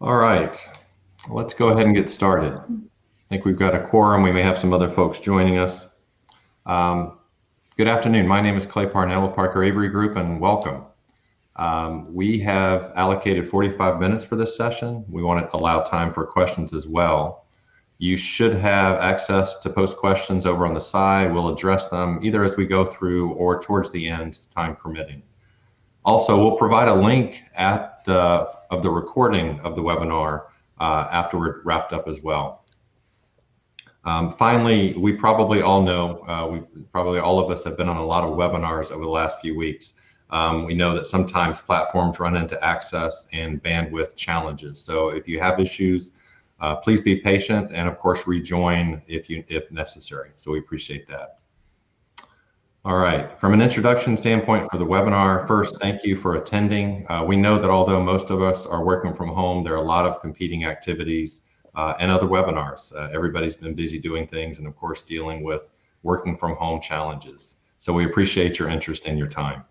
All right, let's go ahead and get started. I think we've got a quorum. We may have some other folks joining us. Um, Good afternoon. My name is Clay Parnell with Parker Avery Group, and welcome. We have allocated 45 minutes for this session. We want to allow time for questions as well. You should have access to post questions over on the side. We'll address them either as we go through or towards the end, time permitting. Also, we'll provide a link of the recording of the webinar after we're wrapped up as well. Finally, we probably all know, probably all of us have been on a lot of webinars over the last few weeks. We know that sometimes platforms run into access and bandwidth challenges. So if you have issues, please be patient and of course rejoin if necessary. So we appreciate that. All right, from an introduction standpoint for the webinar, first, thank you for attending. We know that although most of us are working from home, there are a lot of competing activities and other webinars. Everybody's been busy doing things and of course dealing with working from home challenges. So we appreciate your interest and your time.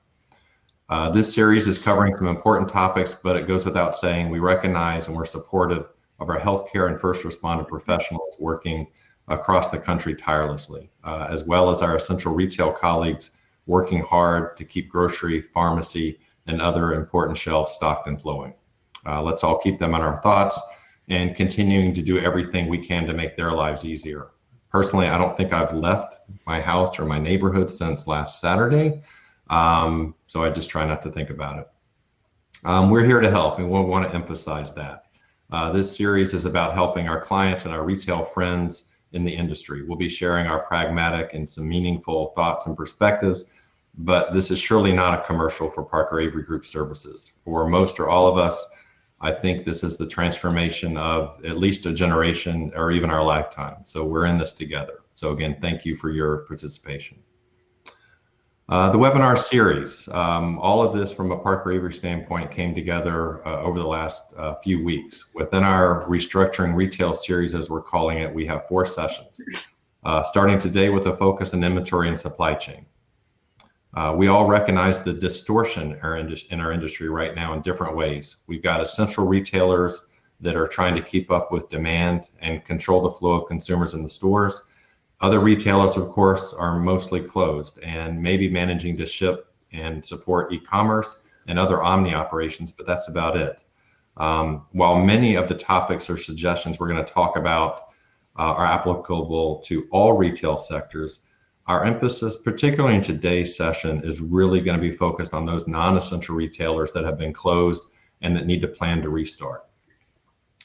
This series is covering some important topics, but it goes without saying we recognize and we're supportive of our healthcare and first responder professionals working across the country tirelessly, as well as our essential retail colleagues working hard to keep grocery, pharmacy, and other important shelves stocked and flowing. Let's all keep them in our thoughts and continuing to do everything we can to make their lives easier. Personally, I don't think I've left my house or my neighborhood since last Saturday, so I just try not to think about it. We're here to help, and we want to emphasize that. This series is about helping our clients and our retail friends in the industry. We'll be sharing our pragmatic and some meaningful thoughts and perspectives, but this is surely not a commercial for Parker Avery Group services. For most or all of us, I think this is the transformation of at least a generation or even our lifetime. So we're in this together. So again, thank you for your participation. The webinar series, all of this from a Parker Avery standpoint came together over the last few weeks. Within our Restructuring Retail series, as we're calling it, we have 4 sessions, starting today with a focus on inventory and supply chain. We all recognize the distortion in our industry right now in different ways. We've got essential retailers that are trying to keep up with demand and control the flow of consumers in the stores. Other retailers, of course, are mostly closed and maybe managing to ship and support e-commerce and other omni operations, but that's about it. While many of the topics or suggestions we're going to talk about are applicable to all retail sectors, our emphasis, particularly in today's session, is really going to be focused on those non-essential retailers that have been closed and that need to plan to restart.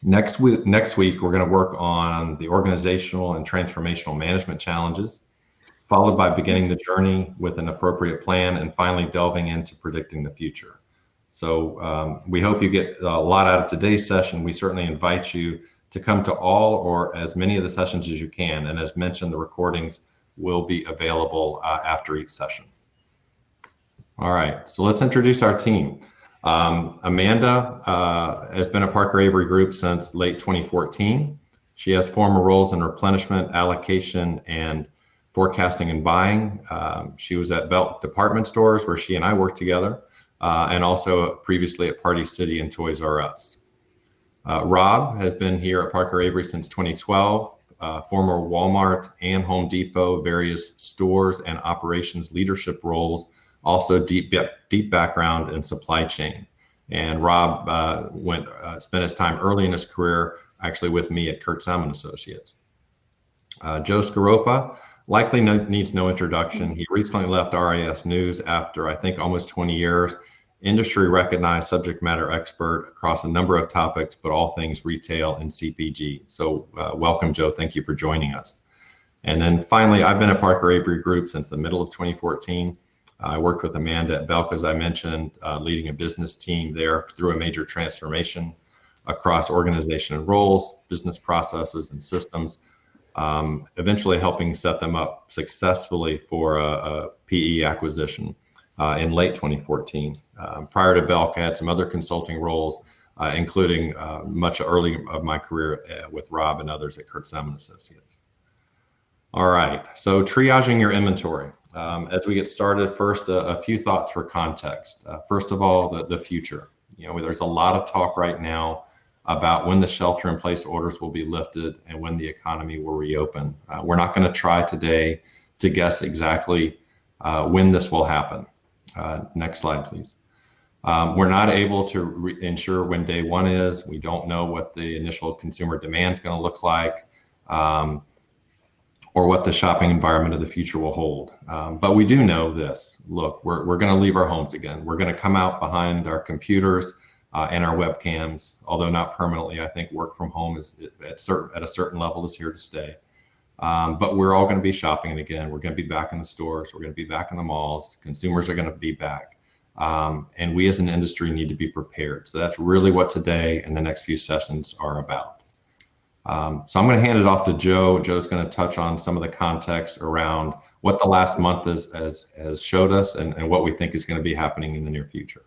Next week, we're going to work on the organizational and transformational management challenges, followed by beginning the journey with an appropriate plan, and finally delving into predicting the future. So we hope you get a lot out of today's session. We certainly invite you to come to all or as many of the sessions as you can. And as mentioned, the recordings will be available after each session. All right, so let's introduce our team. Amanda has been a Parker Avery Group since late 2014. She has former roles in replenishment, allocation, and forecasting and buying. She was at Belk Department Stores where she and I worked together, and also previously at Party City and Toys R Us. Rob has been here at Parker Avery since 2012, former Walmart and Home Depot, various stores and operations leadership roles, also deep background in supply chain. And Rob spent his time early in his career actually with me at Tshirts and Associates. Joe Skorupa likely needs no introduction. He recently left RIS News after I think almost 20 years. Industry recognized subject matter expert across a number of topics, but all things retail and CPG. So welcome, Joe. Thank you for joining us. And then finally, I've been at Parker Avery Group since the middle of 2014. I worked with Amanda at Belk, as I mentioned, leading a business team there through a major transformation across organization and roles, business processes and systems, eventually helping set them up successfully for a PE acquisition in late 2014. Prior to Belk, I had some other consulting roles, including much early of my career with Rob and others at Tshirts and Associates. All right, so triaging your inventory. As we get started, first, a few thoughts for context. First of all, the future. You know, there's a lot of talk right now about when the shelter-in-place orders will be lifted and when the economy will reopen. We're not going to try today to guess exactly when this will happen. Next slide, please. We're not able to ensure when day one is. We don't know what the initial consumer demand is going to look like, or what the shopping environment of the future will hold. But we do know this. Look, we're going to leave our homes again. We're going to come out behind our computers and our webcams, although not permanently. I think work from home is at a certain level is here to stay. But we're all going to be shopping again. We're going to be back in the stores. We're going to be back in the malls. Consumers are going to be back. And we as an industry need to be prepared. So that's really what today and the next few sessions are about. So I'm going to hand it off to Joe. Joe's going to touch on some of the context around what the last month has showed us and what we think is going to be happening in the near future.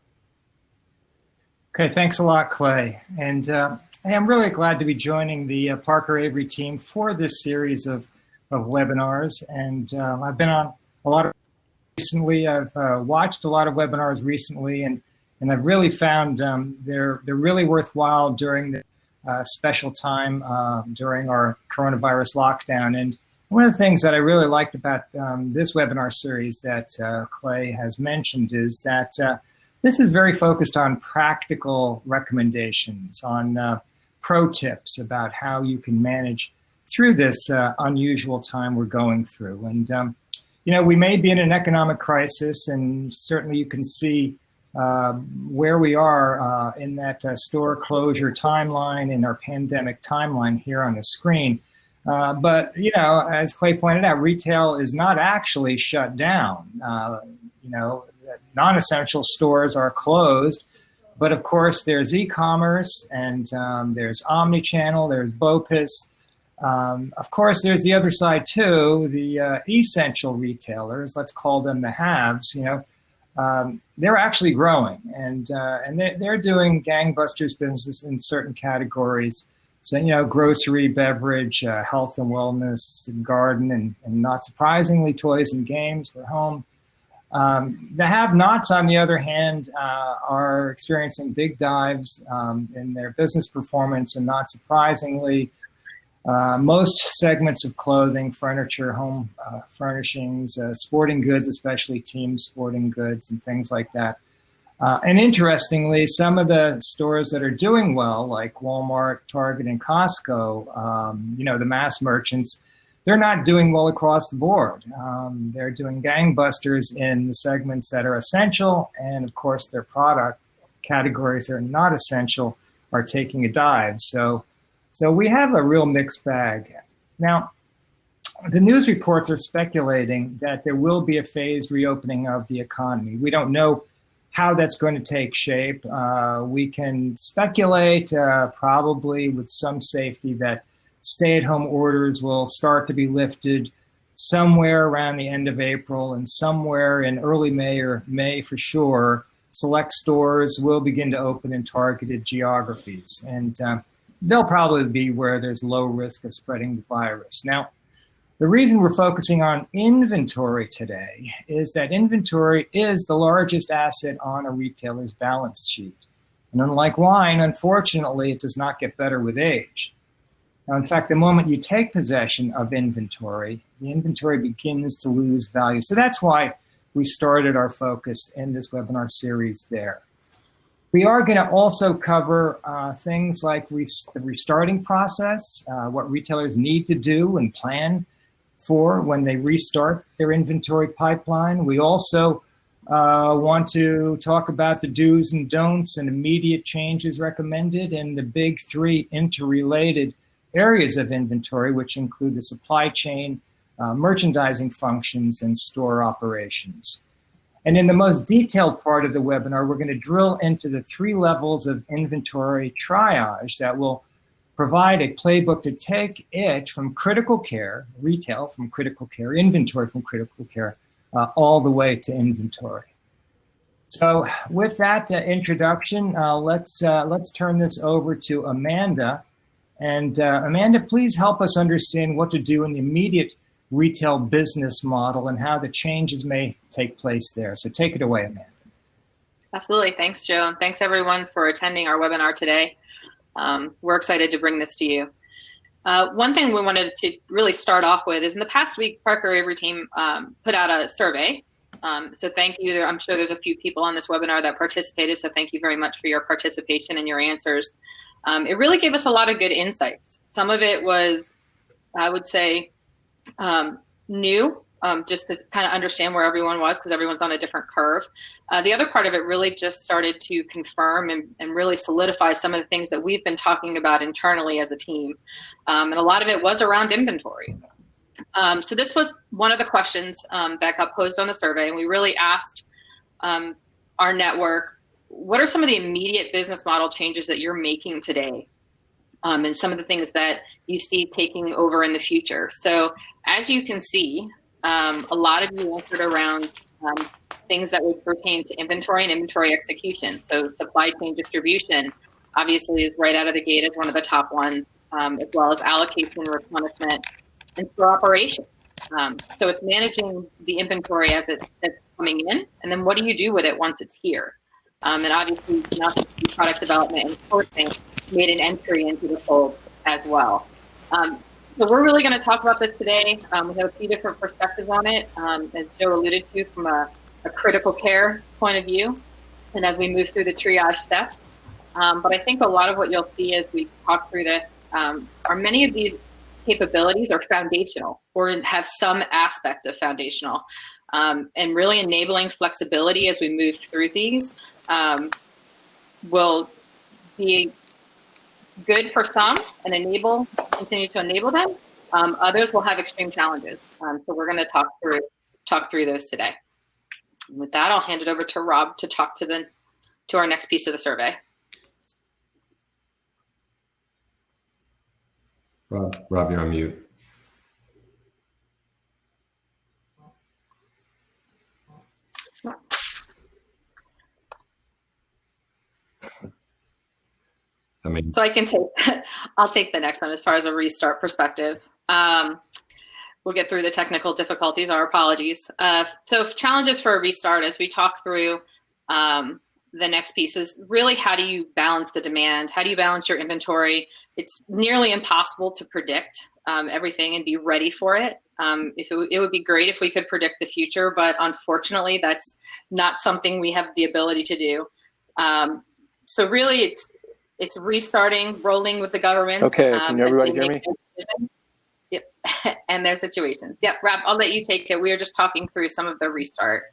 Okay, thanks a lot, Clay. And I'm really glad to be joining the Parker Avery team for this series of webinars. And I've been on a lot of recently. I've watched a lot of webinars recently, and I've really found they're really worthwhile during the special time during our coronavirus lockdown. And one of the things that I really liked about this webinar series that Clay has mentioned is that this is very focused on practical recommendations, on pro tips about how you can manage through this unusual time we're going through. And, you know, we may be in an economic crisis, and certainly you can see where we are in that store closure timeline, in our pandemic timeline here on the screen. But, you know, as Clay pointed out, retail is not actually shut down. You know, non-essential stores are closed. But of course, there's e-commerce, and there's omni-channel, there's BOPIS. Of course, there's the other side too, the essential retailers, let's call them the haves, you know. They're actually growing, and they're doing gangbusters business in certain categories. So, you know, grocery, beverage, health and wellness, and garden, and not surprisingly, toys and games for home. The have-nots, on the other hand, are experiencing big dives in their business performance, and not surprisingly, most segments of clothing, furniture, home furnishings, sporting goods, especially team sporting goods and things like that. And interestingly, some of the stores that are doing well, like Walmart, Target, and Costco, you know, the mass merchants, they're not doing well across the board. They're doing gangbusters in the segments that are essential, and of course their product categories that are not essential are taking a dive. So we have a real mixed bag. Now, the news reports are speculating that there will be a phased reopening of the economy. We don't know how that's going to take shape. We can speculate, probably with some safety, that stay-at-home orders will start to be lifted somewhere around the end of April, and somewhere in early May, or May for sure, select stores will begin to open in targeted geographies. And they'll probably be where there's low risk of spreading the virus. Now, the reason we're focusing on inventory today is that inventory is the largest asset on a retailer's balance sheet. And unlike wine, unfortunately, it does not get better with age. Now, in fact, the moment you take possession of inventory, the inventory begins to lose value. So that's why we started our focus in this webinar series there. We are going to also cover things like the restarting process, what retailers need to do and plan for when they restart their inventory pipeline. We also want to talk about the do's and don'ts and immediate changes recommended in the big three interrelated areas of inventory, which include the supply chain, merchandising functions, and store operations. And in the most detailed part of the webinar, we're going to drill into the 3 levels of inventory triage that will provide a playbook to take it from critical care, retail from critical care, inventory from critical care, all the way to inventory. So with that introduction, let's turn this over to Amanda. And Amanda, please help us understand what to do in the immediate retail business model and how the changes may take place there. So take it away, Amanda. Absolutely. Thanks, Joe. And thanks, everyone, for attending our webinar today. we're excited to bring this to you. One thing we wanted to really start off with is in the past week, Parker Avery team put out a survey. So thank you. I'm sure there's a few people on this webinar that participated, so thank you very much for your participation and your answers. It really gave us a lot of good insights. Some of it was, I would say, new, just to kind of understand where everyone was, because everyone's on a different curve. The other part of it really just started to confirm and really solidify some of the things that we've been talking about internally as a team. And a lot of it was around inventory. So this was one of the questions that got posed on the survey, and we really asked our network, what are some of the immediate business model changes that you're making today? And some of the things that you see taking over in the future. So as you can see, a lot of you answered around things that would pertain to inventory and inventory execution. So supply chain distribution obviously is right out of the gate as one of the top ones, as well as allocation, replenishment, and store operations. So it's managing the inventory as it's coming in, and then what do you do with it once it's here? And obviously, product development and sourcing made an entry into the fold as well. So we're really going to talk about this today. We have a few different perspectives on it, as Joe alluded to, from a critical care point of view, and as we move through the triage steps. But I think a lot of what you'll see as we talk through this are many of these capabilities are foundational or have some aspect of foundational, and really enabling flexibility as we move through these will be good for some and continue to enable them. Others will have extreme challenges. So we're going to talk through those today. And with that, I'll hand it over to Rob to talk to our next piece of the survey. Rob, you're on mute. So I'll take the next one as far as a restart perspective. We'll get through the technical difficulties, our apologies. So challenges for a restart as we talk through the next piece is really, how do you balance the demand? How do you balance your inventory? It's nearly impossible to predict everything and be ready for it. It would be great if we could predict the future, but unfortunately that's not something we have the ability to do. So really it's restarting, rolling with the governments. Okay, can everybody hear me? Yep. And their situations. Yep, Rob, I'll let you take it. We were just talking through some of the restart.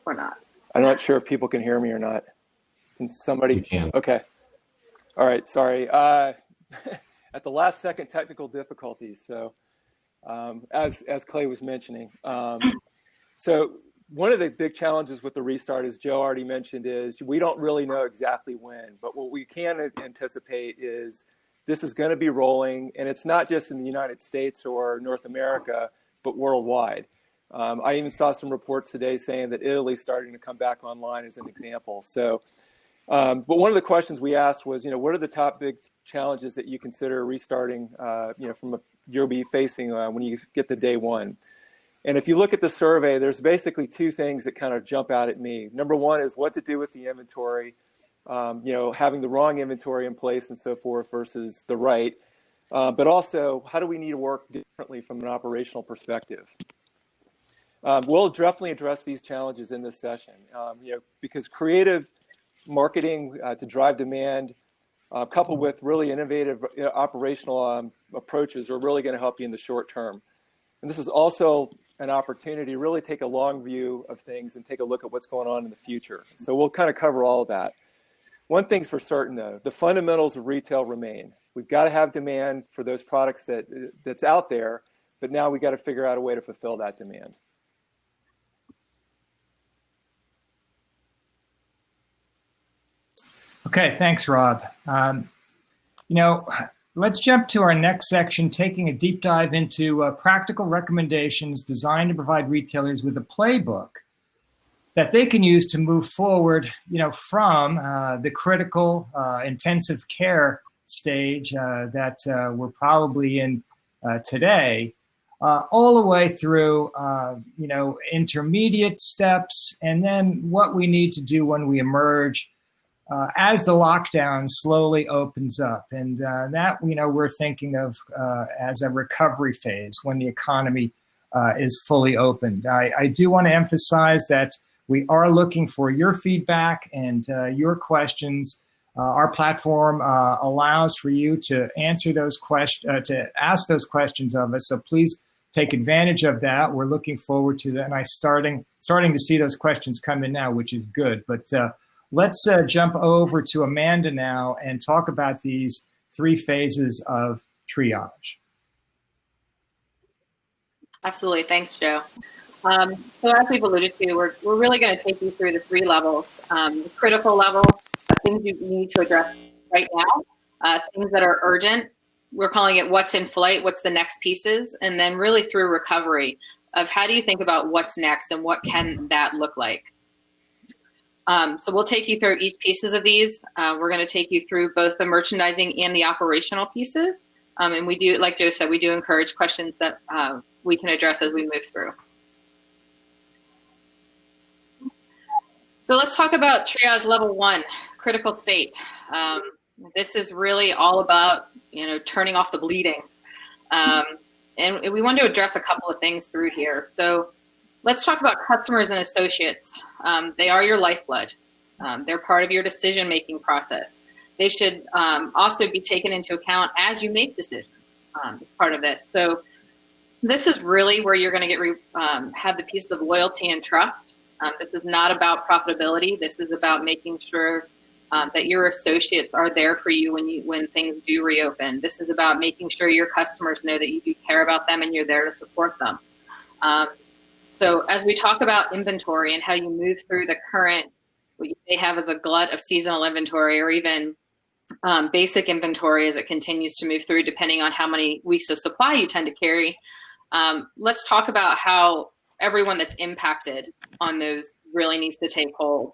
Or not. I'm not sure if people can hear me or not. Can somebody? You can. Okay. All right, sorry. At the last second, technical difficulties. So as Clay was mentioning. So one of the big challenges with the restart, as Joe already mentioned, is we don't really know exactly when, but what we can anticipate is this is going to be rolling, and it's not just in the United States or North America, but worldwide. I even saw some reports today saying that Italy's starting to come back online as an example. So, but one of the questions we asked was, what are the top big challenges that you consider restarting, you'll be facing when you get to day one? And if you look at the survey, there's basically two things that kind of jump out at me. Number one is what to do with the inventory, having the wrong inventory in place and so forth versus the right. But also, how do we need to work differently from an operational perspective? We'll definitely address these challenges in this session, because creative marketing to drive demand, coupled with really innovative operational approaches, are really going to help you in the short term. And this is also an opportunity to really take a long view of things and take a look at what's going on in the future. So we'll kind of cover all of that. One thing's for certain, though, the fundamentals of retail remain. We've got to have demand for those products that's out there, but now we've got to figure out a way to fulfill that demand. Okay, thanks, Rob. Let's jump to our next section, taking a deep dive into practical recommendations designed to provide retailers with a playbook that they can use to move forward, from the critical intensive care stage that we're probably in today, all the way through, intermediate steps, and then what we need to do when we emerge as the lockdown slowly opens up. And that, we're thinking of as a recovery phase when the economy is fully opened. I do want to emphasize that we are looking for your feedback and your questions. Our platform allows for you to answer those questions, to ask those questions of us. So please take advantage of that. We're looking forward to that. And I'm starting to see those questions come in now, which is good. But let's jump over to Amanda now and talk about these 3 phases of triage. Absolutely. Thanks, Joe. So as we've alluded to, we're really going to take you through the 3 levels. The critical level, things you need to address right now, things that are urgent. We're calling it what's in flight, what's the next pieces, and then really through recovery of how do you think about what's next and what can that look like. So we'll take you through each pieces of these. We're going to take you through both the merchandising and the operational pieces. And we do, like Joe said, we do encourage questions that we can address as we move through. So let's talk about triage level 1, critical state. This is really all about, turning off the bleeding. And we want to address a couple of things through here. So let's talk about customers and associates. They are your lifeblood. They're part of your decision-making process. They should also be taken into account as you make decisions as part of this. So this is really where you're going to have the piece of loyalty and trust. This is not about profitability. This is about making sure that your associates are there for you when things do reopen. This is about making sure your customers know that you do care about them and you're there to support them. So as we talk about inventory and how you move through the current, what you may have as a glut of seasonal inventory or even basic inventory as it continues to move through, depending on how many weeks of supply you tend to carry. Let's talk about how everyone that's impacted on those really needs to take hold.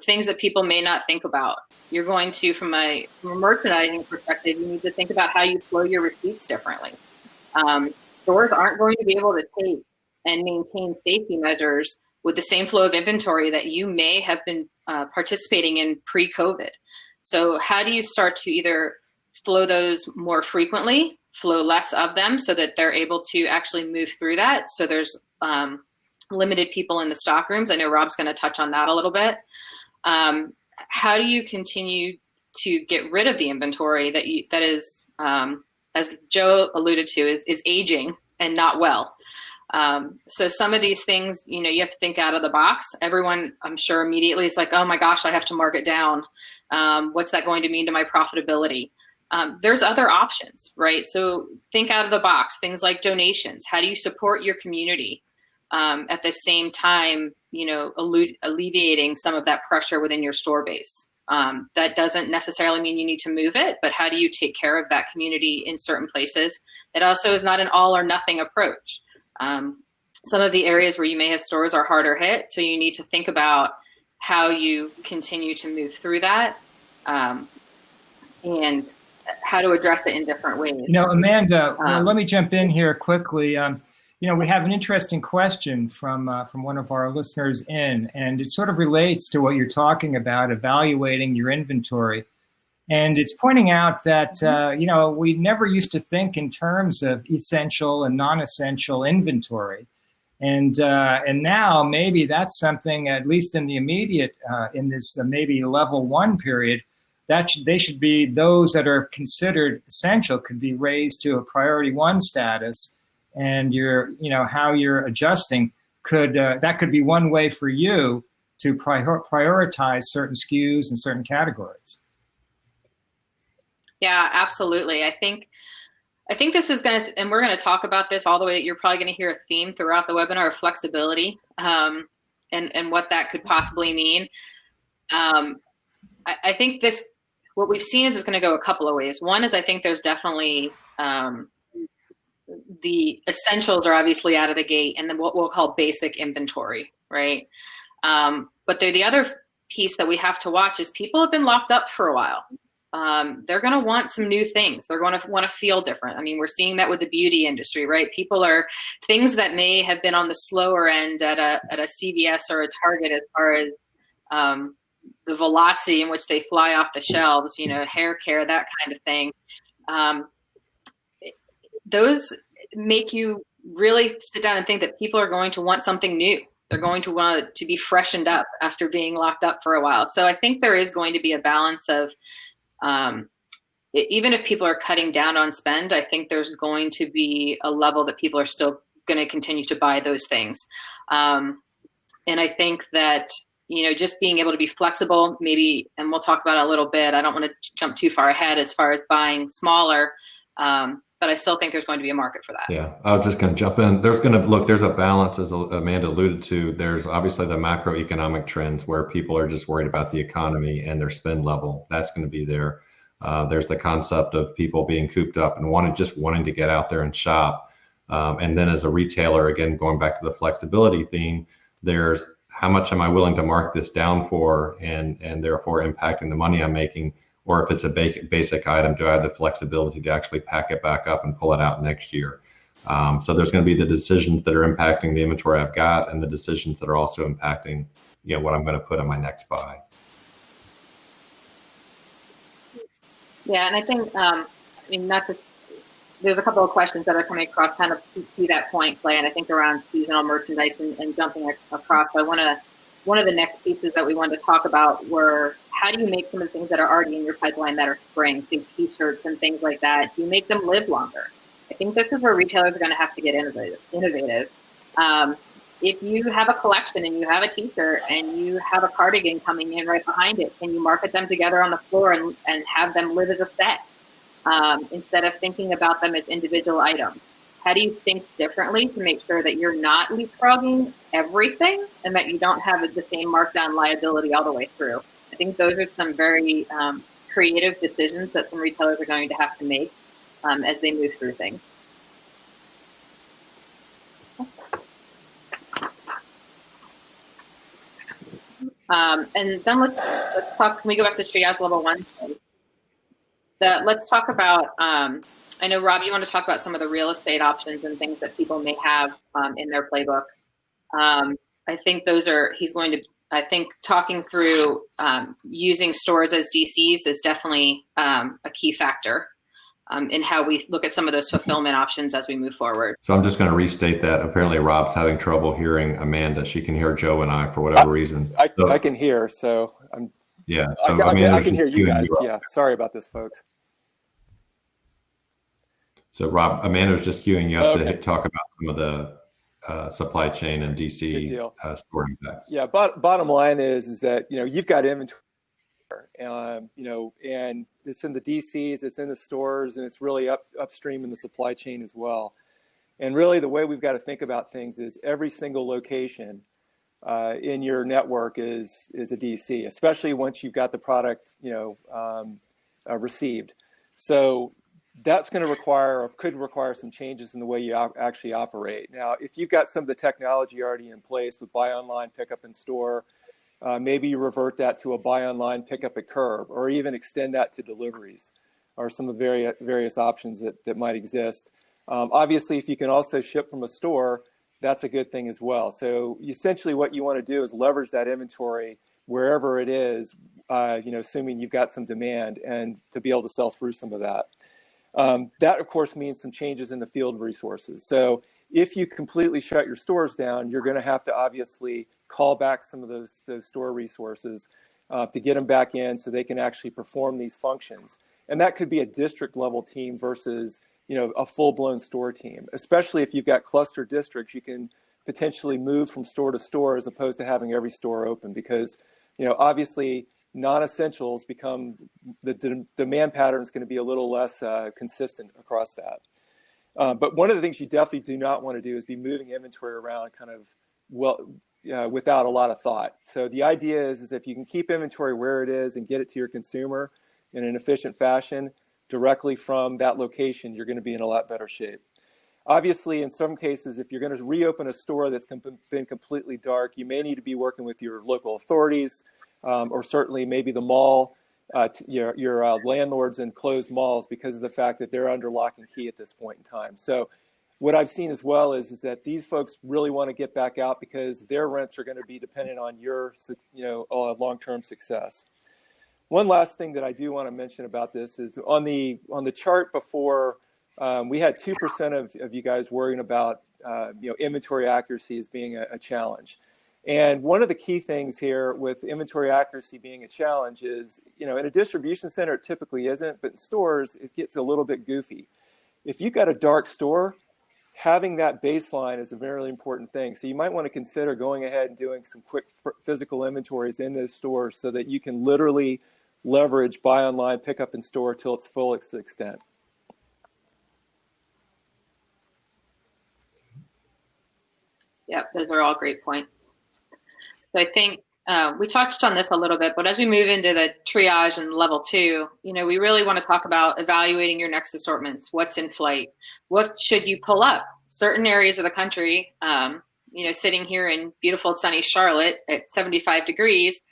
Things that people may not think about. You're going to, from a merchandising perspective, you need to think about how you flow your receipts differently. Stores aren't going to be able to take and maintain safety measures with the same flow of inventory that you may have been participating in pre-COVID. So how do you start to either flow those more frequently, flow less of them so that they're able to actually move through that? So there's limited people in the stock rooms. I know Rob's going to touch on that a little bit. How do you continue to get rid of the inventory that is, as Joe alluded to, is aging and not well? So some of these things, you have to think out of the box. Everyone, I'm sure, immediately is like, oh my gosh, I have to mark it down. What's that going to mean to my profitability? There's other options, right? So think out of the box, things like donations. How do you support your community? At the same time, alleviating some of that pressure within your store base. That doesn't necessarily mean you need to move it, but how do you take care of that community in certain places? It also is not an all or nothing approach. Some of the areas where you may have stores are harder hit, so you need to think about how you continue to move through that and how to address it in different ways. Amanda, let me jump in here quickly. We have an interesting question from one of our listeners and it sort of relates to what you're talking about, evaluating your inventory. And it's pointing out that, we never used to think in terms of essential and non-essential inventory. And now maybe that's something, at least in the immediate, in this maybe level 1 period, that they should be, those that are considered essential could be raised to a priority 1 status. And how you're adjusting that could be one way for you to prioritize certain SKUs and certain categories. Yeah, absolutely. I think this is going to, and we're going to talk about this all the way. You're probably going to hear a theme throughout the webinar of flexibility and what that could possibly mean. I think what we've seen is it's going to go a couple of ways. One is I think there's definitely the essentials are obviously out of the gate, and then what we'll call basic inventory, right? But the other piece that we have to watch is people have been locked up for a while. they're going to want some new things. They're going to want to feel different. I mean, we're seeing that with the beauty industry, right? Things that may have been on the slower end at a CVS or a Target as far as the velocity in which they fly off the shelves, hair care, that kind of thing. Those make you really sit down and think that people are going to want something new. They're going to want to be freshened up after being locked up for a while. So I think there is going to be a balance of, even if people are cutting down on spend, I think there's going to be a level that people are still going to continue to buy those things. And I think that, just being able to be flexible, maybe, and we'll talk about it a little bit. I don't want to jump too far ahead as far as buying smaller, but I still think there's going to be a market for that. Yeah, I was just going to jump in. There's a balance, as Amanda alluded to. There's obviously the macroeconomic trends where people are just worried about the economy and their spend level. That's going to be there. There's the concept of people being cooped up and wanting to get out there and shop. And then as a retailer, again, going back to the flexibility theme, there's how much am I willing to mark this down for, and therefore impacting the money I'm making. Or if it's a basic item, do I have the flexibility to actually pack it back up and pull it out next year? So there's going to be the decisions that are impacting the inventory I've got, and the decisions that are also impacting, what I'm going to put in my next buy. Yeah, and I think, there's a couple of questions that are coming across kind of to that point, Clay, and I think around seasonal merchandise and jumping across. So one of the next pieces that we wanted to talk about were, how do you make some of the things that are already in your pipeline that are spring, say T-shirts and things like that, do you make them live longer? I think this is where retailers are going to have to get innovative. If you have a collection and you have a T-shirt and you have a cardigan coming in right behind it, can you market them together on the floor and have them live as a set instead of thinking about them as individual items? How do you think differently to make sure that you're not leapfrogging everything and that you don't have the same markdown liability all the way through? I think those are some very creative decisions that some retailers are going to have to make as they move through things. And then let's talk. Can we go back to triage level 1? Let's talk about. I know, Rob, you want to talk about some of the real estate options and things that people may have in their playbook. I think he's going to. I think talking through using stores as DCs is definitely a key factor in how we look at some of those fulfillment options as we move forward. So I'm just going to restate that. Apparently, Rob's having trouble hearing Amanda. She can hear Joe and I for whatever reason. I can hear, so I'm. Yeah, so I can hear you guys. Yeah, sorry about this, folks. So Rob, Amanda's just queuing you up to talk about some of the supply chain and DC store impacts. Yeah, bottom line is that you've got inventory, and it's in the DCs, it's in the stores, and it's really upstream in the supply chain as well. And really, the way we've got to think about things is every single location in your network is a DC, especially once you've got the product received. So that's going to could require some changes in the way you actually operate. Now, if you've got some of the technology already in place with buy online, pick up in store, maybe you revert that to a buy online, pick up at curb, or even extend that to deliveries, or some of the various options that might exist. Obviously, if you can also ship from a store, that's a good thing as well. So essentially what you want to do is leverage that inventory wherever it is, assuming you've got some demand, and to be able to sell through some of that. That, of course, means some changes in the field resources. So if you completely shut your stores down, you're going to have to obviously call back some of those store resources to get them back in so they can actually perform these functions. And that could be a district level team versus a full-blown store team. Especially if you've got cluster districts, you can potentially move from store to store as opposed to having every store open, because obviously non-essentials become, the demand pattern is going to be a little less consistent across that. But one of the things you definitely do not want to do is be moving inventory around kind of without a lot of thought. So the idea is if you can keep inventory where it is and get it to your consumer in an efficient fashion directly from that location, you're going to be in a lot better shape. Obviously, in some cases, if you're going to reopen a store that's been completely dark, you may need to be working with your local authorities, or certainly maybe the mall your landlords and closed malls because of the fact that they're under lock and key at this point in time. So what I've seen as well is that these folks really want to get back out because their rents are going to be dependent on your long-term success. One last thing that I do want to mention about this is on the chart before, we had 2% of you guys worrying about inventory accuracy as being a challenge. And one of the key things here with inventory accuracy being a challenge is, in a distribution center, it typically isn't, but in stores, it gets a little bit goofy. If you've got a dark store, having that baseline is a very important thing. So you might want to consider going ahead and doing some quick physical inventories in those stores so that you can literally leverage buy online, pick up in store till its full extent. Yep, those are all great points. So I think we touched on this a little bit, but as we move into the triage and level 2, we really want to talk about evaluating your next assortments. What's in flight? What should you pull up? Certain areas of the country, sitting here in beautiful sunny Charlotte at 75 degrees,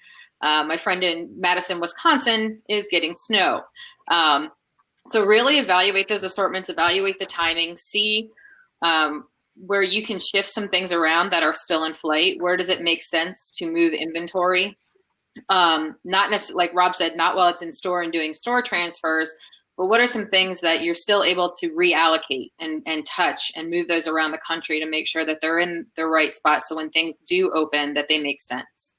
my friend in Madison, Wisconsin is getting snow. So really evaluate those assortments, evaluate the timing, see where you can shift some things around that are still in flight. Where does it make sense to move inventory? Not necessarily, like Rob said, not while it's in store and doing store transfers, but what are some things that you're still able to reallocate and touch and move those around the country to make sure that they're in the right spot so when things do open that they make sense.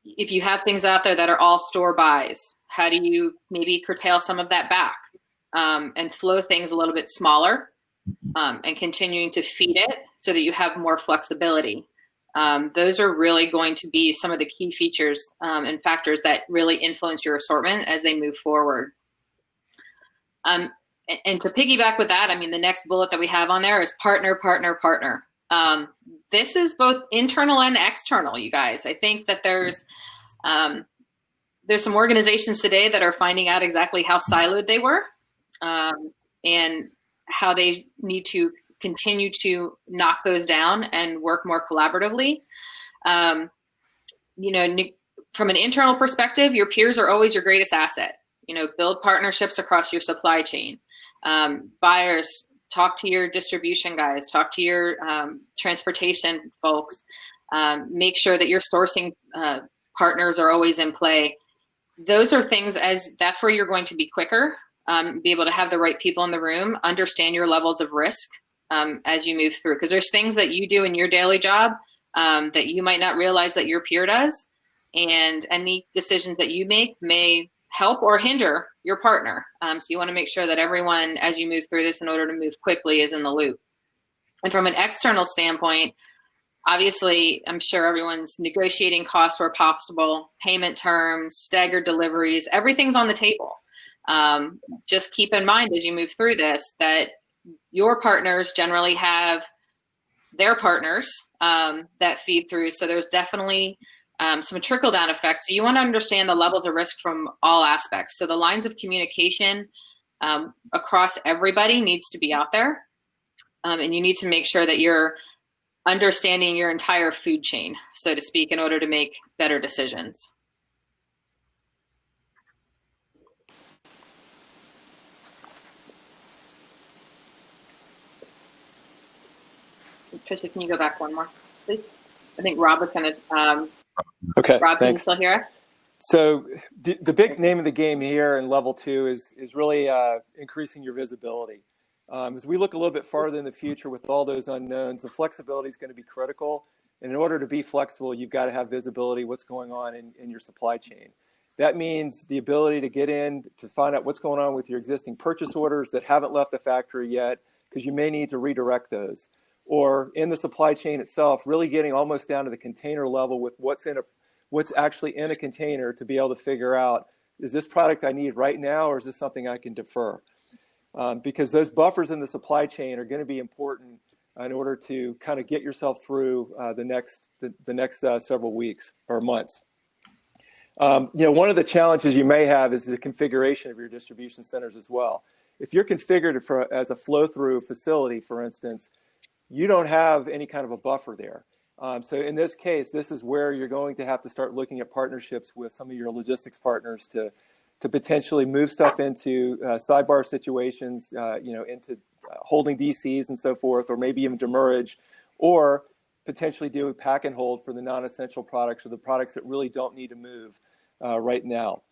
If you have things out there that are all store buys, how do you maybe curtail some of that back and flow things a little bit smaller? And continuing to feed it so that you have more flexibility. Those are really going to be some of the key features and factors that really influence your assortment as they move forward. And to piggyback with that, the next bullet that we have on there is partner, partner, partner. This is both internal and external, you guys. I think that there's some organizations today that are finding out exactly how siloed they were and how they need to continue to knock those down and work more collaboratively. From an internal perspective, your peers are always your greatest asset. Build partnerships across your supply chain. Buyers, talk to your distribution guys, talk to your transportation folks. Make sure that your sourcing partners are always in play. Those are things that's where you're going to be quicker. Be able to have the right people in the room, understand your levels of risk as you move through. Because there's things that you do in your daily job that you might not realize that your peer does. And any decisions that you make may help or hinder your partner. So you want to make sure that everyone, as you move through this in order to move quickly, is in the loop. And from an external standpoint, obviously, I'm sure everyone's negotiating costs where possible, payment terms, staggered deliveries, everything's on the table. Just keep in mind as you move through this that your partners generally have their partners that feed through. So there's definitely some trickle down effects. So you want to understand the levels of risk from all aspects. So the lines of communication across everybody needs to be out there. And you need to make sure that you're understanding your entire food chain, so to speak, in order to make better decisions. Tricia, can you go back one more, please? I think Rob was going to. Okay, Rob, thanks. can you still hear us? So the big name of the game here in level 2 is really increasing your visibility. As we look a little bit farther in the future with all those unknowns, the flexibility is going to be critical. And in order to be flexible, you've got to have visibility what's going on in your supply chain. That means the ability to get in to find out what's going on with your existing purchase orders that haven't left the factory yet, because you may need to redirect those. Or in the supply chain itself, really getting almost down to the container level with what's actually in a container to be able to figure out, is this product I need right now, or is this something I can defer? Because those buffers in the supply chain are going to be important in order to kind of get yourself through the next several weeks or months. One of the challenges you may have is the configuration of your distribution centers as well. If you're configured as a flow-through facility, for instance, you don't have any kind of a buffer there. So in this case, this is where you're going to have to start looking at partnerships with some of your logistics partners to potentially move stuff into sidebar situations, into holding DCs and so forth, or maybe even demurrage, or potentially do a pack and hold for the non-essential products or the products that really don't need to move right now.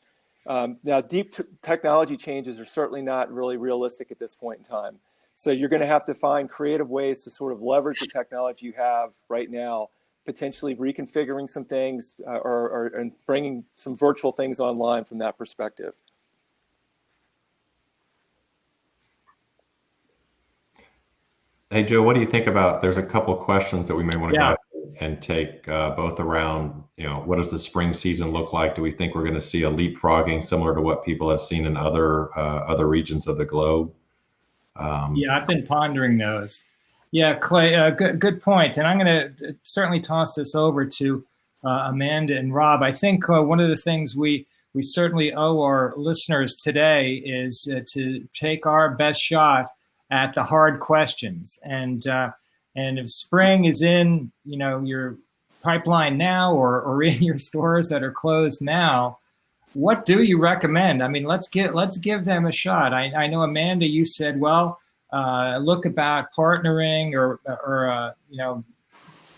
Now, deep technology changes are certainly not really realistic at this point in time. So you're going to have to find creative ways to sort of leverage the technology you have right now, potentially reconfiguring some things and bringing some virtual things online from that perspective. Hey, Joe, what do you think about, there's a couple of questions that we may want to Yeah. go ahead and take both around, what does the spring season look like? Do we think we're going to see a leapfrogging similar to what people have seen in other regions of the globe? Yeah, I've been pondering those. Yeah, Clay, good point. And I'm going to certainly toss this over to Amanda and Rob. I think one of the things we certainly owe our listeners today is to take our best shot at the hard questions. And if spring is in, your pipeline now or in your stores that are closed now, what do you recommend? I mean, let's give them a shot. I know, Amanda, you said, well, look about partnering or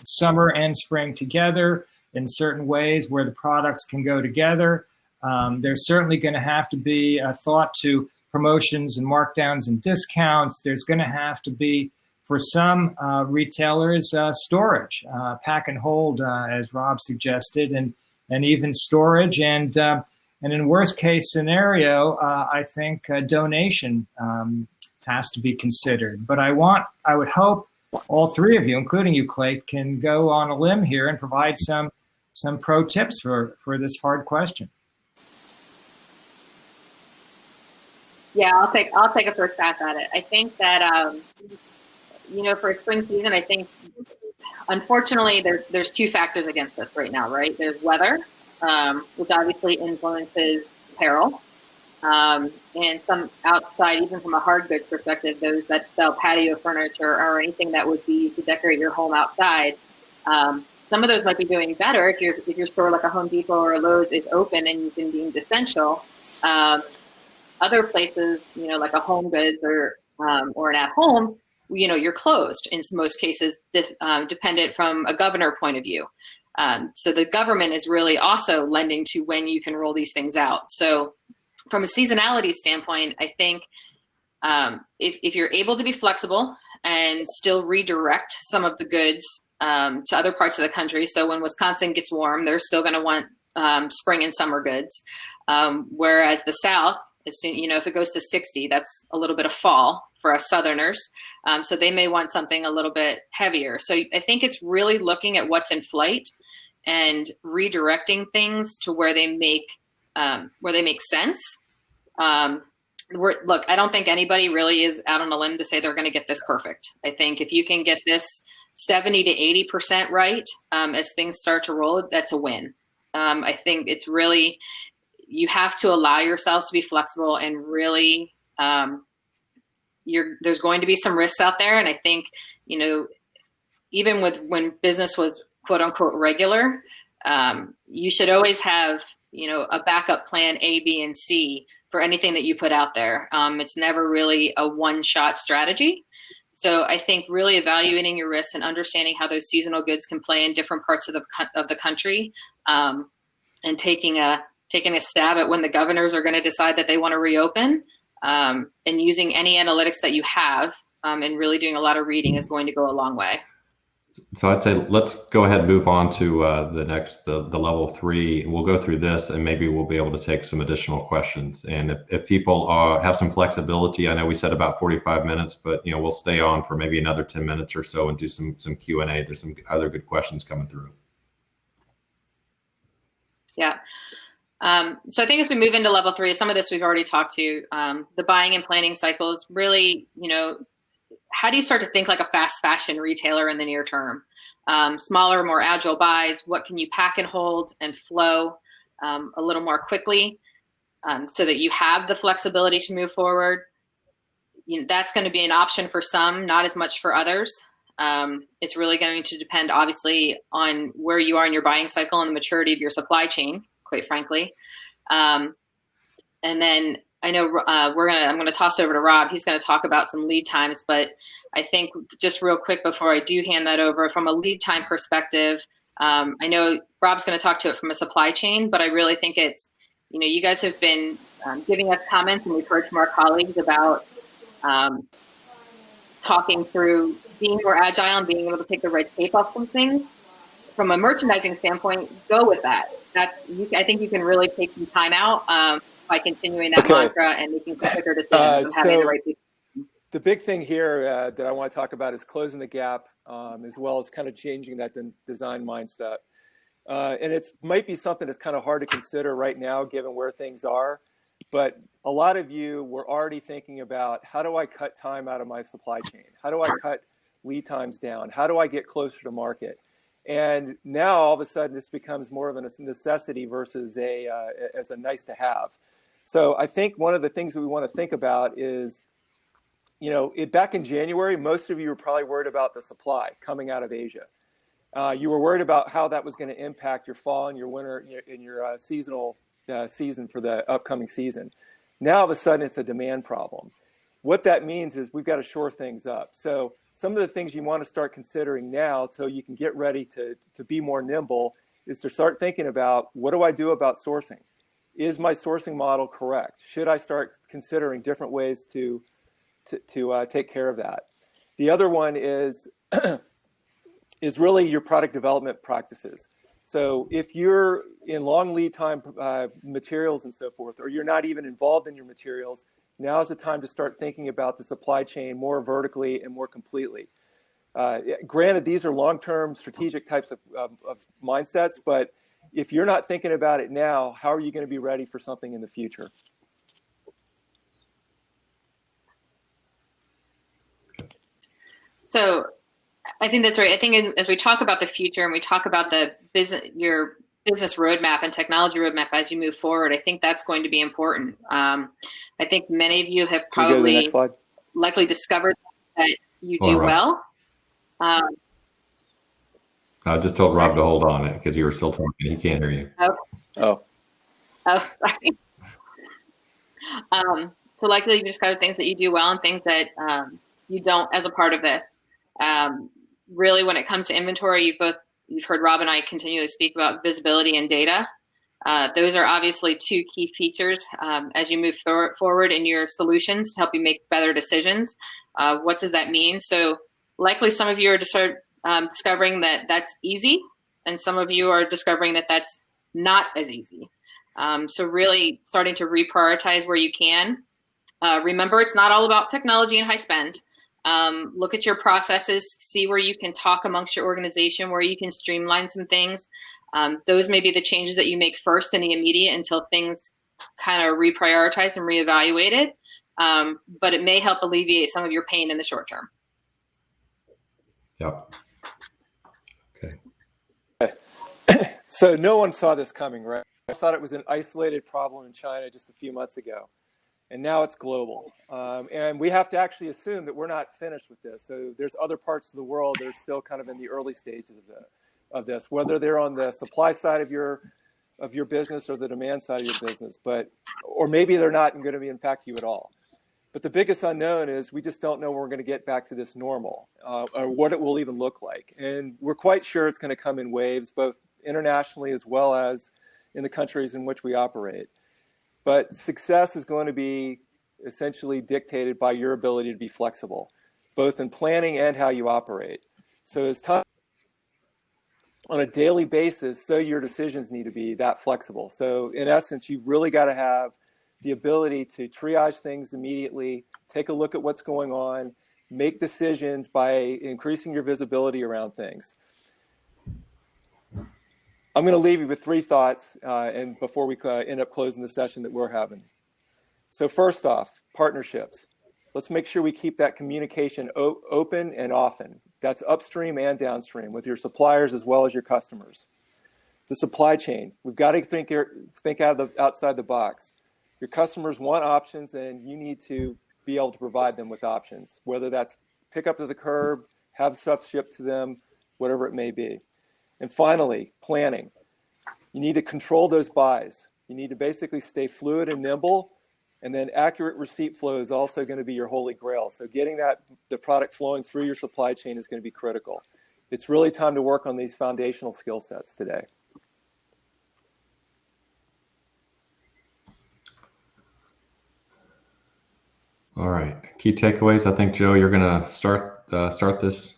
summer and spring together in certain ways where the products can go together. There's certainly going to have to be a thought to promotions and markdowns and discounts. There's going to have to be, for some retailers, storage, pack and hold, as Rob suggested, and even storage. And in worst case scenario, I think donation has to be considered. But I would hope all three of you, including you, Clay, can go on a limb here and provide some pro tips for this hard question. Yeah, I'll take a first pass at it. I think that for a spring season, I think unfortunately there's two factors against us right now, right? There's weather, which obviously influences apparel, and some outside, even from a hard goods perspective, those that sell patio furniture or anything that would be to decorate your home outside. Some of those might be doing better if your store like a Home Depot or a Lowe's is open and you can deemed essential. Other places, like a Home Goods or an At Home, you're closed in most cases, dependent from a governor point of view. So the government is really also lending to when you can roll these things out. So from a seasonality standpoint, I think if you're able to be flexible and still redirect some of the goods to other parts of the country. So when Wisconsin gets warm, they're still going to want spring and summer goods. Whereas the South, if it goes to 60, that's a little bit of fall for us Southerners. So they may want something a little bit heavier. So I think it's really looking at what's in flight and redirecting things to where they make sense. Look, I don't think anybody really is out on a limb to say they're going to get this perfect. I think if you can get this 70 to 80% right, as things start to roll, that's a win. I think it's really, you have to allow yourselves to be flexible and really, there's going to be some risks out there. And I think, even when business was quote unquote regular, you should always have, a backup plan A, B, and C for anything that you put out there. It's never really a one-shot strategy. So I think really evaluating your risks and understanding how those seasonal goods can play in different parts of the country, and taking a stab at when the governors are going to decide that they want to reopen, and using any analytics that you have, and really doing a lot of reading is going to go a long way. So I'd say let's go ahead and move on to the level 3. We'll go through this and maybe we'll be able to take some additional questions. And if people have some flexibility, I know we said about 45 minutes, but we'll stay on for maybe another 10 minutes or so and do some Q&A. There's some other good questions coming through. Yeah. So I think as we move into level 3, some of this we've already talked to, the buying and planning cycles, really, how do you start to think like a fast fashion retailer in the near term? Smaller, more agile buys, what can you pack and hold and flow a little more quickly, so that you have the flexibility to move forward? That's going to be an option for some, not as much for others. It's really going to depend, obviously, on where you are in your buying cycle and the maturity of your supply chain, quite frankly. And then I know I'm going to toss over to Rob. He's going to talk about some lead times, but I think just real quick before I do hand that over, from a lead time perspective, I know Rob's going to talk to it from a supply chain, but I really think it's, you guys have been giving us comments, and we've heard from our colleagues about talking through being more agile and being able to take the red tape off some things. From a merchandising standpoint, go with that. I think you can really take some time out by continuing that mantra and making some quicker decisions of having the right people. The big thing here that I want to talk about is closing the gap, as well as kind of changing that design mindset. And it might be something that's kind of hard to consider right now, given where things are. But a lot of you were already thinking about, how do I cut time out of my supply chain? How do I cut lead times down? How do I get closer to market? And now all of a sudden this becomes more of a necessity versus as a nice to have. So I think one of the things that we want to think about is, back in January, most of you were probably worried about the supply coming out of Asia. You were worried about how that was going to impact your fall and your winter and your seasonal season for the upcoming season. Now, all of a sudden, it's a demand problem. What that means is we've got to shore things up. So some of the things you want to start considering now so you can get ready to be more nimble is to start thinking about, what do I do about sourcing? Is my sourcing model correct? Should I start considering different ways to take care of that? The other one is really your product development practices. So if you're in long lead time materials and so forth, or you're not even involved in your materials, now is the time to start thinking about the supply chain more vertically and more completely. Granted, these are long-term strategic types of mindsets, but if you're not thinking about it now, how are you going to be ready for something in the future? So I think that's right. I think as we talk about the future and we talk about your business roadmap and technology roadmap as you move forward, I think that's going to be important. I think many of you have probably likely discovered that you do well. I just told Rob to hold on it because you were still talking. He can't hear you. Oh, sorry. So likely you discovered things that you do well and things that you don't as a part of this. Really, when it comes to inventory, you've heard Rob and I continually speak about visibility and data. Those are obviously two key features as you move forward in your solutions to help you make better decisions. What does that mean? So likely some of you are discovering that that's easy, and some of you are discovering that that's not as easy. So really starting to reprioritize where you can. Remember, it's not all about technology and high spend. Look at your processes, see where you can talk amongst your organization, where you can streamline some things. Those may be the changes that you make first in the immediate until things kind of reprioritize and reevaluated. But it may help alleviate some of your pain in the short term. Yep. Okay. So no one saw this coming, right? I thought it was an isolated problem in China just a few months ago. And now it's global. And we have to actually assume that we're not finished with this. So there's other parts of the world that are still kind of in the early stages of this, whether they're on the supply side of your business or the demand side of your business, or maybe they're not going to impact you at all. But the biggest unknown is we just don't know when we're going to get back to this normal, or what it will even look like. And we're quite sure it's going to come in waves, both internationally as well as in the countries in which we operate. But success is going to be essentially dictated by your ability to be flexible, both in planning and how you operate. So as time on a daily basis, so your decisions need to be that flexible. So in essence, you've really got to have the ability to triage things immediately, take a look at what's going on, make decisions by increasing your visibility around things. I'm going to leave you with three thoughts and before we end up closing the session that we're having. So first off, partnerships. Let's make sure we keep that communication open and often. That's upstream and downstream with your suppliers as well as your customers. The supply chain. We've got to think outside the box. Your customers want options and you need to be able to provide them with options, whether that's pick up to the curb, have stuff shipped to them, whatever it may be. And finally, planning. You need to control those buys. You need to basically stay fluid and nimble, and then accurate receipt flow is also going to be your holy grail. So getting the product flowing through your supply chain is going to be critical. It's really time to work on these foundational skill sets today. All right. Key takeaways. I think, Joe, you're going to start this.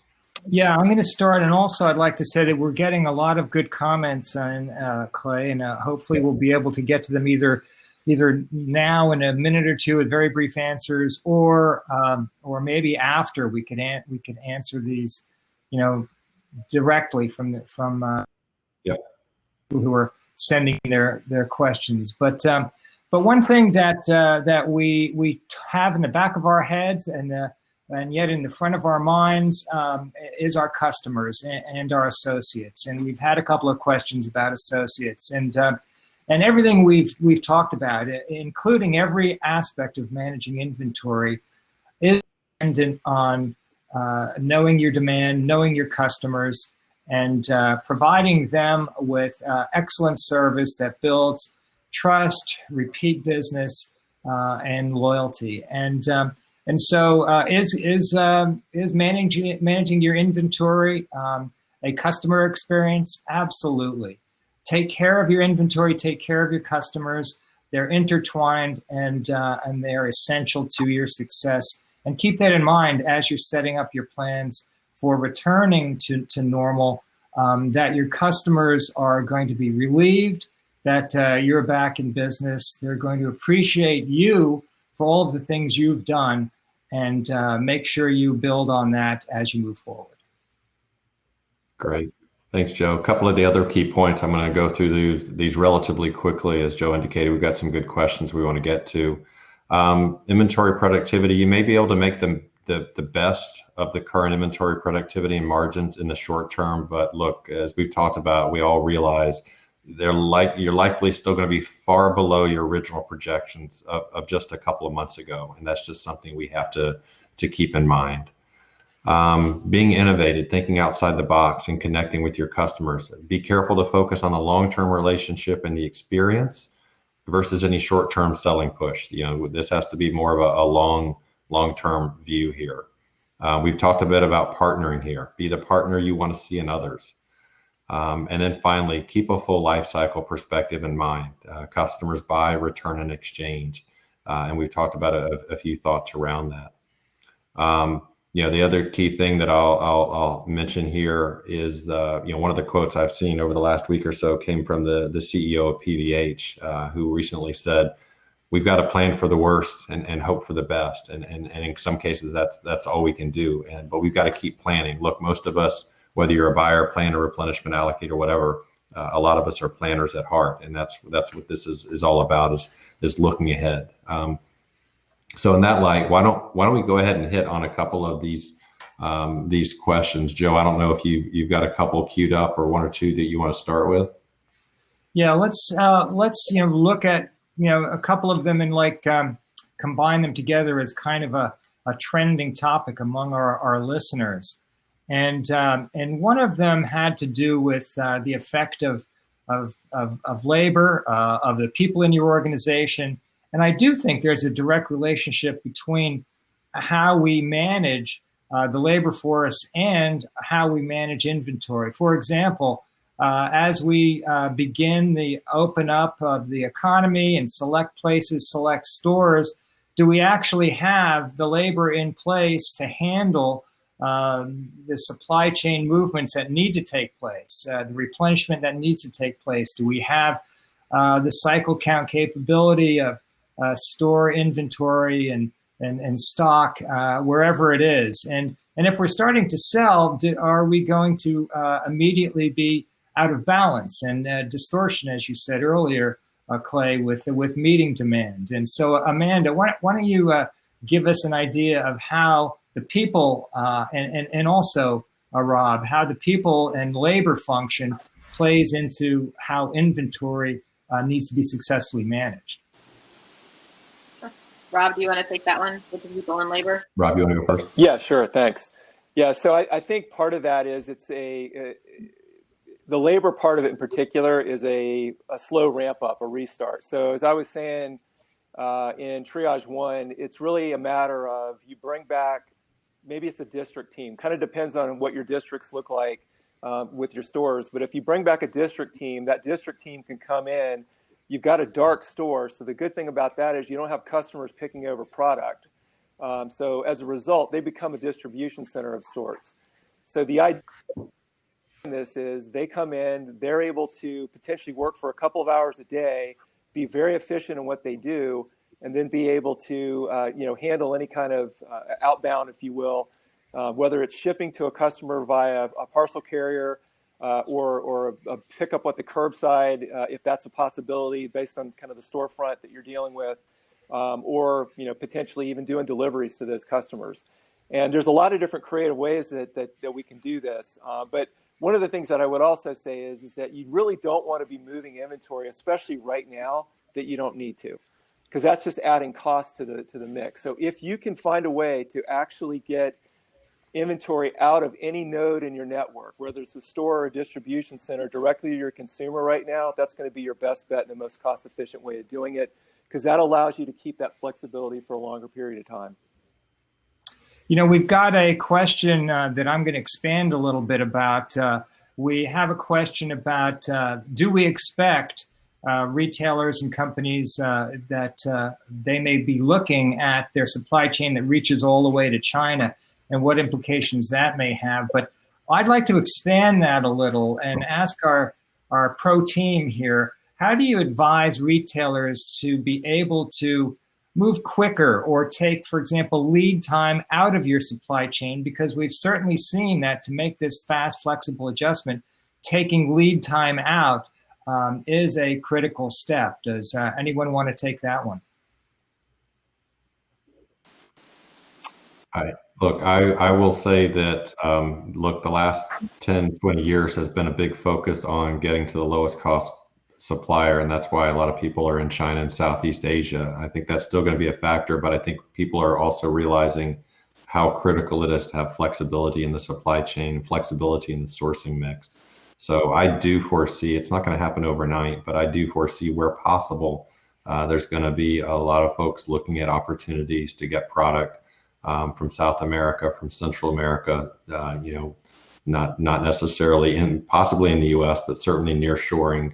Yeah, I'm going to start. And also, I'd like to say that we're getting a lot of good comments on Clay, and hopefully we'll be able to get to them either now in a minute or two with very brief answers, or maybe after we could answer these, directly from people who are sending their questions. But one thing that we have in the back of our heads and yet in the front of our minds is our customers and our associates. And we've had a couple of questions about associates, and everything we've talked about, including every aspect of managing inventory, is dependent on knowing your demand, knowing your customers, and providing them with excellent service that builds trust, repeat business, and loyalty. And so is managing your inventory a customer experience? Absolutely. Take care of your inventory, take care of your customers. They're intertwined and they're essential to your success. And keep that in mind as you're setting up your plans for returning to normal, that your customers are going to be relieved that you're back in business. They're going to appreciate you for all of the things you've done, and make sure you build on that as you move forward. Great. Thanks, Joe. A couple of the other key points, I'm going to go through these relatively quickly. As Joe indicated, we've got some good questions we want to get to. Inventory productivity, you may be able to make the best of the current inventory productivity and margins in the short term. But look, as we've talked about, we all realize you're likely still going to be far below your original projections of just a couple of months ago. And that's just something we have to keep in mind. Being innovative, thinking outside the box, and connecting with your customers. Be careful to focus on the long-term relationship and the experience versus any short-term selling push. This has to be more of a long-term view here. We've talked a bit about partnering here. Be the partner you want to see in others. And then finally, keep a full life cycle perspective in mind. Customers buy, return, and exchange. And we've talked about a few thoughts around that. The other key thing that I'll mention here is one of the quotes I've seen over the last week or so came from the CEO of PVH, who recently said, "We've got to plan for the worst and hope for the best." And in some cases, that's all we can do. But we've got to keep planning. Look, most of us, whether you're a buyer, planner, replenishment allocator, whatever, a lot of us are planners at heart, and that's what this is all about, is looking ahead. So in that light, why don't we go ahead and hit on a couple of these questions? Joe, I don't know if you've got a couple queued up or one or two that you want to start with. Yeah, let's look at a couple of them and combine them together as kind of a trending topic among our listeners. And one of them had to do with the effect of labor, of the people in your organization. And I do think there's a direct relationship between how we manage the labor force and how we manage inventory. For example, as we begin the open up of the economy and select places, select stores, do we actually have the labor in place to handle the supply chain movements that need to take place, the replenishment that needs to take place? Do we have the cycle count capability of store inventory and stock wherever it is? And if we're starting to sell, are we going to immediately be out of balance and distortion, as you said earlier, Clay, with meeting demand? And so, Amanda, why don't you give us an idea of how the people and also Rob, how the people and labor function plays into how inventory needs to be successfully managed? Rob, do you want to take that one with the people and labor? Rob, you want to go first? Yeah, sure. Thanks. Yeah, so I think part of that is the labor part of it in particular is a slow ramp up, a restart. So as I was saying in Triage 1, it's really a matter of you bring back, maybe it's a district team, kind of depends on what your districts look like with your stores. But if you bring back a district team, that district team can come in, you've got a dark store. So the good thing about that is you don't have customers picking over product. So as a result, they become a distribution center of sorts. So the idea in this is they come in, they're able to potentially work for a couple of hours a day, be very efficient in what they do, and then be able to handle any kind of outbound, if you will, whether it's shipping to a customer via a parcel carrier or a pickup at the curbside, if that's a possibility based on kind of the storefront that you're dealing with, or potentially even doing deliveries to those customers. And there's a lot of different creative ways that we can do this. But one of the things that I would also say is that you really don't want to be moving inventory, especially right now, that you don't need to, because that's just adding cost to the mix. So if you can find a way to actually get inventory out of any node in your network, whether it's a store or a distribution center, directly to your consumer right now, that's going to be your best bet and the most cost-efficient way of doing it, because that allows you to keep that flexibility for a longer period of time. We've got a question that I'm going to expand a little bit about. We have a question about, do we expect retailers and companies that they may be looking at their supply chain that reaches all the way to China and what implications that may have? But I'd like to expand that a little and ask our pro team here, how do you advise retailers to be able to move quicker or take, for example, lead time out of your supply chain? Because we've certainly seen that to make this fast, flexible adjustment, taking lead time out is a critical step. Does anyone want to take that one? I will say that, the last 10, 20 years has been a big focus on getting to the lowest cost supplier, and that's why a lot of people are in China and Southeast Asia. I think that's still going to be a factor, but I think people are also realizing how critical it is to have flexibility in the supply chain, flexibility in the sourcing mix. So I do foresee, it's not going to happen overnight, but I do foresee where possible, there's going to be a lot of folks looking at opportunities to get product from South America, from Central America, not necessarily possibly in the US, but certainly nearshoring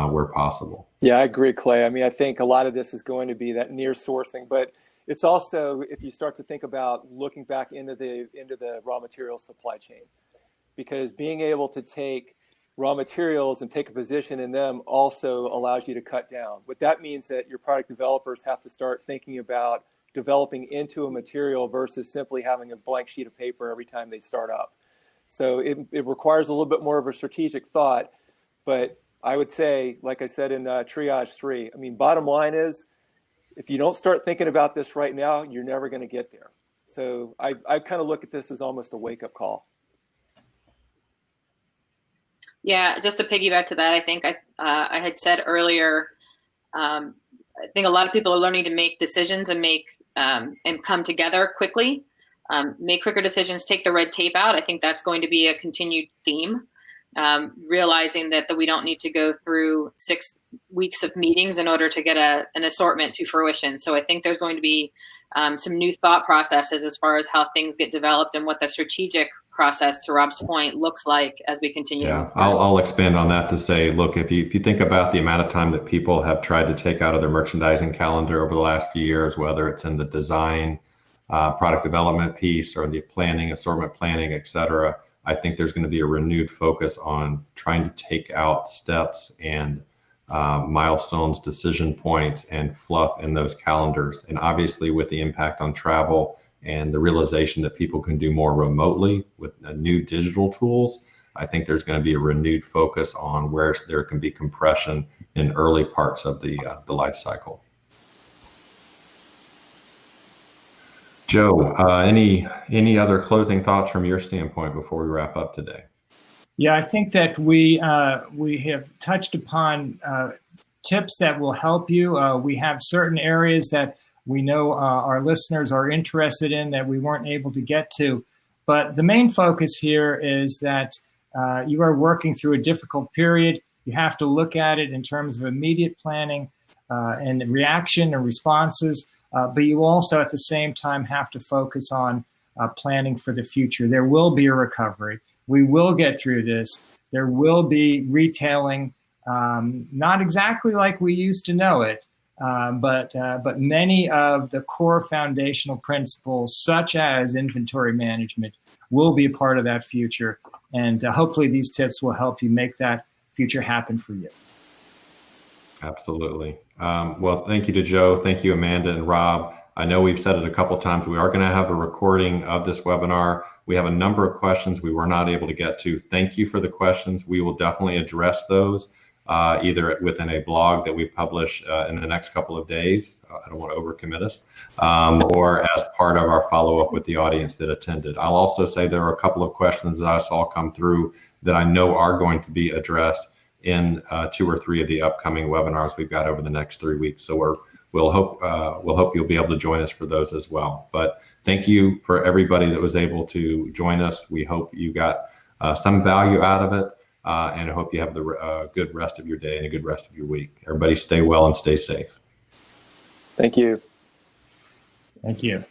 where possible. Yeah, I agree, Clay. I mean, I think a lot of this is going to be that near sourcing, but it's also, if you start to think about looking back into the raw material supply chain, because being able to take raw materials and take a position in them also allows you to cut down. What that means that your product developers have to start thinking about developing into a material versus simply having a blank sheet of paper every time they start up. So it requires a little bit more of a strategic thought, but I would say, like I said in Triage 3, I mean, bottom line is, if you don't start thinking about this right now, you're never going to get there. So I kind of look at this as almost a wake-up call. Yeah, just to piggyback to that, I think I had said earlier, I think a lot of people are learning to make decisions and and come together quickly, make quicker decisions, take the red tape out. I think that's going to be a continued theme. Realizing that we don't need to go through 6 weeks of meetings in order to get an assortment to fruition. So I think there's going to be some new thought processes as far as how things get developed and what the strategic process, to Rob's point, looks like as we continue. Yeah, I'll expand on that to say, look, if you think about the amount of time that people have tried to take out of their merchandising calendar over the last few years, whether it's in the design, product development piece, or the planning, assortment planning, et cetera, I think there's going to be a renewed focus on trying to take out steps and milestones, decision points, and fluff in those calendars. And obviously with the impact on travel and the realization that people can do more remotely with new digital tools, I think there's going to be a renewed focus on where there can be compression in early parts of the life cycle. Joe, any other closing thoughts from your standpoint before we wrap up today? Yeah, I think that we have touched upon tips that will help you. We have certain areas that we know our listeners are interested in that we weren't able to get to. But the main focus here is that you are working through a difficult period. You have to look at it in terms of immediate planning and reaction and responses, but you also at the same time have to focus on planning for the future. There will be a recovery. We will get through this. There will be retailing, not exactly like we used to know it, but many of the core foundational principles, such as inventory management, will be a part of that future. And hopefully these tips will help you make that future happen for you. Absolutely. Well, thank you to Joe. Thank you, Amanda and Rob. I know we've said it a couple times. We are going to have a recording of this webinar. We have a number of questions we were not able to get to. Thank you for the questions. We will definitely address those either within a blog that we publish in the next couple of days. I don't want to overcommit us, or as part of our follow-up with the audience that attended. I'll also say there are a couple of questions that I saw come through that I know are going to be addressed in 2 or 3 of the upcoming webinars we've got over the next 3 weeks. So we'll hope you'll be able to join us for those as well. But thank you for everybody that was able to join us. We hope you got some value out of it, and I hope you have the good rest of your day and a good rest of your week. Everybody stay well and stay safe. Thank you. Thank you.